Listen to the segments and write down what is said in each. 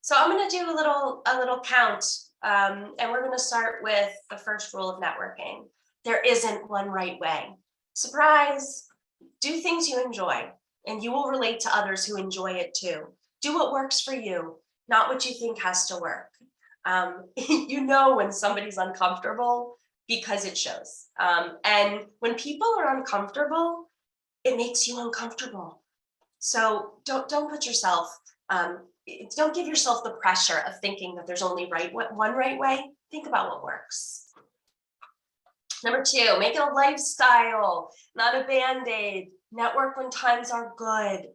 So I'm going to do a little count, and we're going to start with the first rule of networking. There isn't one right way. Surprise! Do things you enjoy, and you will relate to others who enjoy it too. Do what works for you, not what you think has to work. You know when somebody's uncomfortable because it shows. And when people are uncomfortable, it makes you uncomfortable. So don't put yourself, don't give yourself the pressure of thinking that there's only one right way. Think about what works. Number 2, make it a lifestyle, not a Band-Aid. Network when times are good.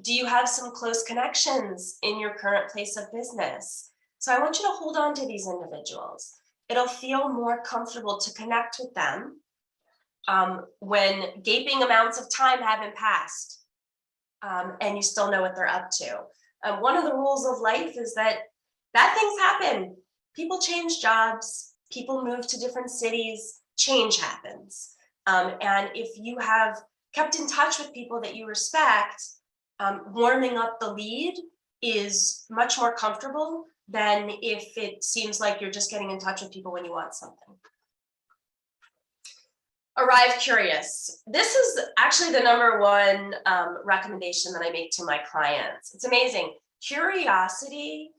Do you have some close connections in your current place of business? So I want you to hold on to these individuals. It'll feel more comfortable to connect with them when gaping amounts of time haven't passed. And you still know what they're up to. One of the rules of life is that bad things happen. People change jobs, people move to different cities, change happens. And if you have kept in touch with people that you respect, warming up the lead is much more comfortable than if it seems like you're just getting in touch with people when you want something. Arrive curious. This is actually the number one recommendation that I make to my clients. It's amazing. Curiosity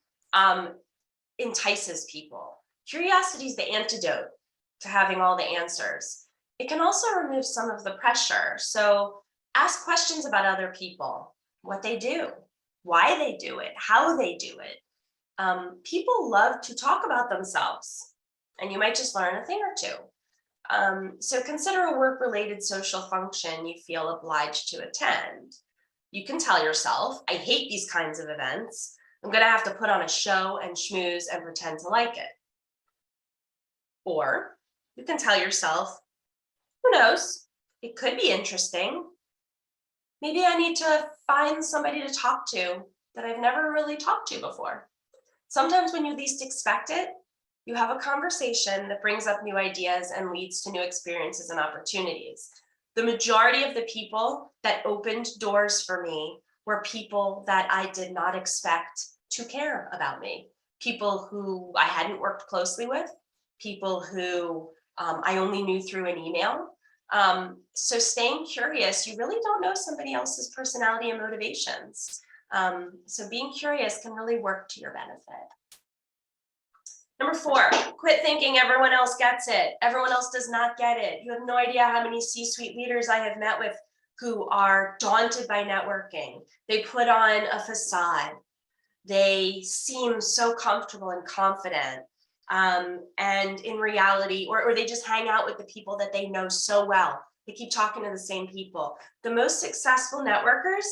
entices people. Curiosity is the antidote to having all the answers. It can also remove some of the pressure. So ask questions about other people, what they do, why they do it, how they do it. People love to talk about themselves, and you might just learn a thing or two. So consider a work-related social function you feel obliged to attend. You can tell yourself, I hate these kinds of events. I'm going to have to put on a show and schmooze and pretend to like it. Or you can tell yourself, who knows, it could be interesting. Maybe I need to find somebody to talk to that I've never really talked to before. Sometimes when you least expect it, you have a conversation that brings up new ideas and leads to new experiences and opportunities. The majority of the people that opened doors for me were people that I did not expect to care about me. People who I hadn't worked closely with, people who I only knew through an email. So staying curious, you really don't know somebody else's personality and motivations. So being curious can really work to your benefit. Number 4, quit thinking everyone else gets it. Everyone else does not get it. You have no idea how many C-suite leaders I have met with who are daunted by networking. They put on a facade. They seem so comfortable and confident. And in reality, or they just hang out with the people that they know so well. They keep talking to the same people. The most successful networkers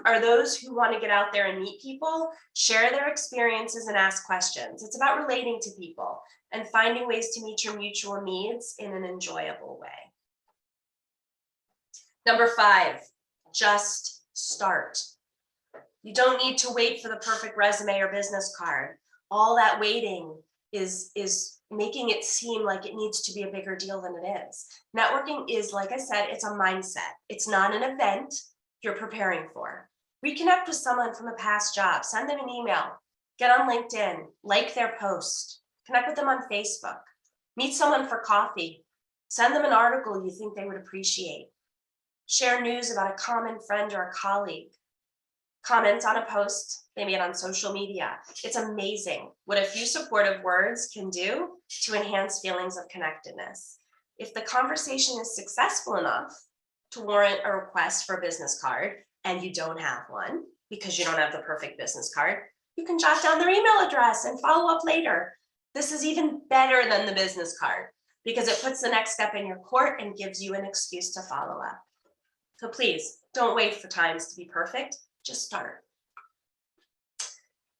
are those who want to get out there and meet people, share their experiences, and ask questions. It's about relating to people and finding ways to meet your mutual needs in an enjoyable way. Number 5, just start. You don't need to wait for the perfect resume or business card. All that waiting is making it seem like it needs to be a bigger deal than it is. Networking is, like I said, it's a mindset. It's not an event you're preparing for. Reconnect with someone from a past job, send them an email, get on LinkedIn, like their post, connect with them on Facebook, meet someone for coffee, send them an article you think they would appreciate, share news about a common friend or a colleague, comment on a post they made on social media. It's amazing what a few supportive words can do to enhance feelings of connectedness. If the conversation is successful enough to warrant a request for a business card, and you don't have one because you don't have the perfect business card, you can jot down their email address and follow up later. This is even better than the business card because it puts the next step in your court and gives you an excuse to follow up. So please don't wait for times to be perfect, just start.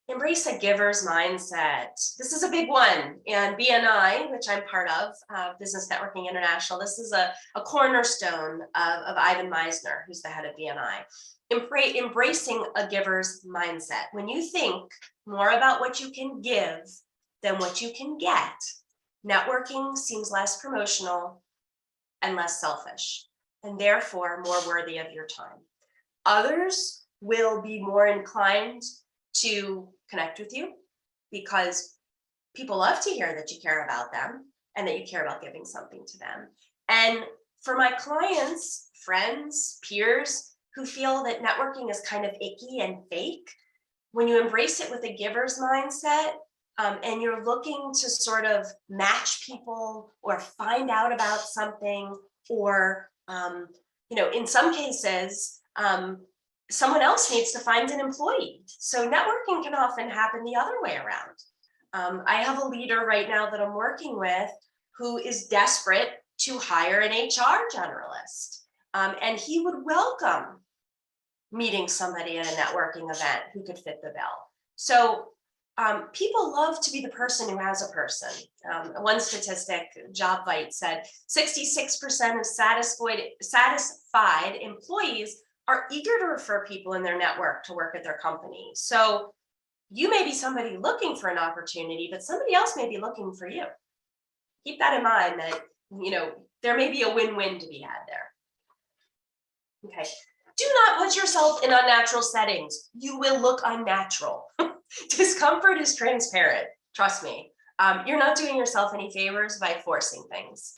Embrace a giver's mindset. This is a big one, and BNI, which I'm part of, Business Networking International, this is a cornerstone of Ivan Meisner, who's the head of BNI. Embracing a giver's mindset. When you think more about what you can give than what you can get, networking seems less promotional and less selfish, and therefore more worthy of your time. Others will be more inclined to connect with you because people love to hear that you care about them and that you care about giving something to them. And for my clients, friends, peers who feel that networking is kind of icky and fake, when you embrace it with a giver's mindset, and you're looking to sort of match people or find out about something, or in some cases, someone else needs to find an employee. So networking can often happen the other way around. I have a leader right now that I'm working with who is desperate to hire an HR generalist. And he would welcome meeting somebody at a networking event who could fit the bill. So people love to be the person who has a person. One statistic, JobVite said 66% of satisfied employees are eager to refer people in their network to work at their company. So you may be somebody looking for an opportunity, but somebody else may be looking for you. Keep that in mind that, there may be a win-win to be had there. Okay. Do not put yourself in unnatural settings. You will look unnatural. Discomfort is transparent. Trust me. You're not doing yourself any favors by forcing things.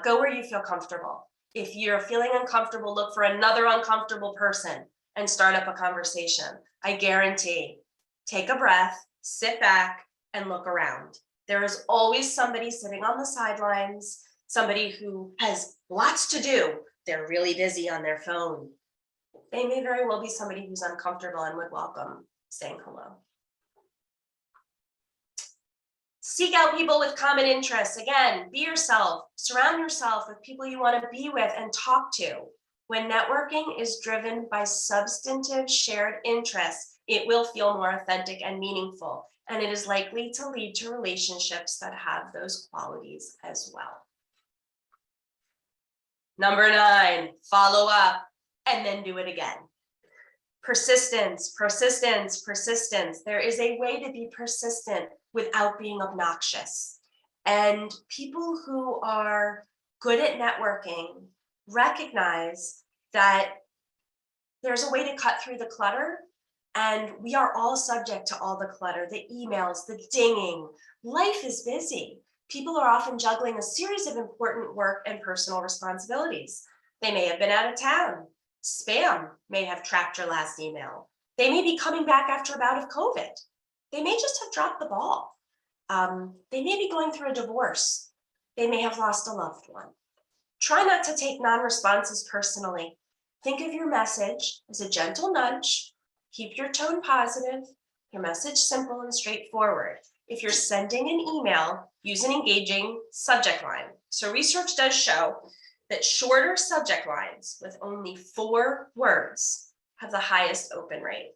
Go where you feel comfortable. If you're feeling uncomfortable, look for another uncomfortable person and start up a conversation. I guarantee, take a breath, sit back, and look around. There is always somebody sitting on the sidelines, somebody who has lots to do. They're really busy on their phone. They may very well be somebody who's uncomfortable and would welcome saying hello. Seek out people with common interests. Again, be yourself. Surround yourself with people you want to be with and talk to. When networking is driven by substantive shared interests, it will feel more authentic and meaningful, and it is likely to lead to relationships that have those qualities as well. Number 9, follow up and then do it again. Persistence, persistence, persistence. There is a way to be persistent without being obnoxious. And people who are good at networking recognize that there's a way to cut through the clutter, and we are all subject to all the clutter, the emails, the dinging. Life is busy. People are often juggling a series of important work and personal responsibilities. They may have been out of town. Spam may have tracked your last email. They may be coming back after a bout of COVID. They may just have dropped the ball. They may be going through a divorce. They may have lost a loved one. Try not to take non-responses personally. Think of your message as a gentle nudge. Keep your tone positive, your message simple and straightforward. If you're sending an email, use an engaging subject line. So research does show that shorter subject lines with only 4 words have the highest open rate,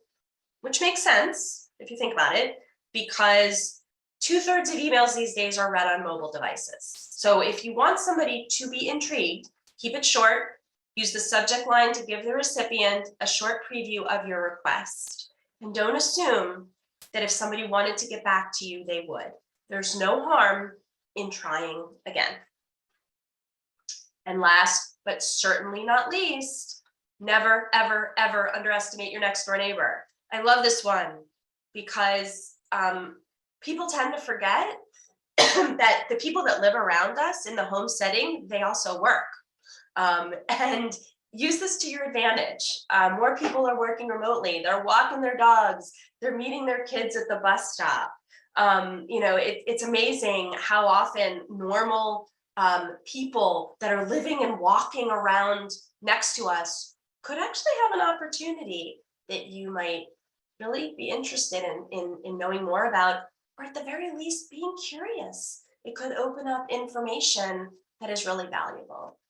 which makes sense if you think about it, because 2/3 of emails these days are read on mobile devices. So if you want somebody to be intrigued, keep it short, use the subject line to give the recipient a short preview of your request. And don't assume that if somebody wanted to get back to you, they would. There's no harm in trying again. And last, but certainly not least, never, ever, ever underestimate your next door neighbor. I love this one because people tend to forget that the people that live around us in the home setting, they also work. And use this to your advantage. More people are working remotely. They're walking their dogs. They're meeting their kids at the bus stop. It's amazing how often normal people that are living and walking around next to us could actually have an opportunity that you might really be interested in knowing more about, or at the very least being curious. It could open up information that is really valuable.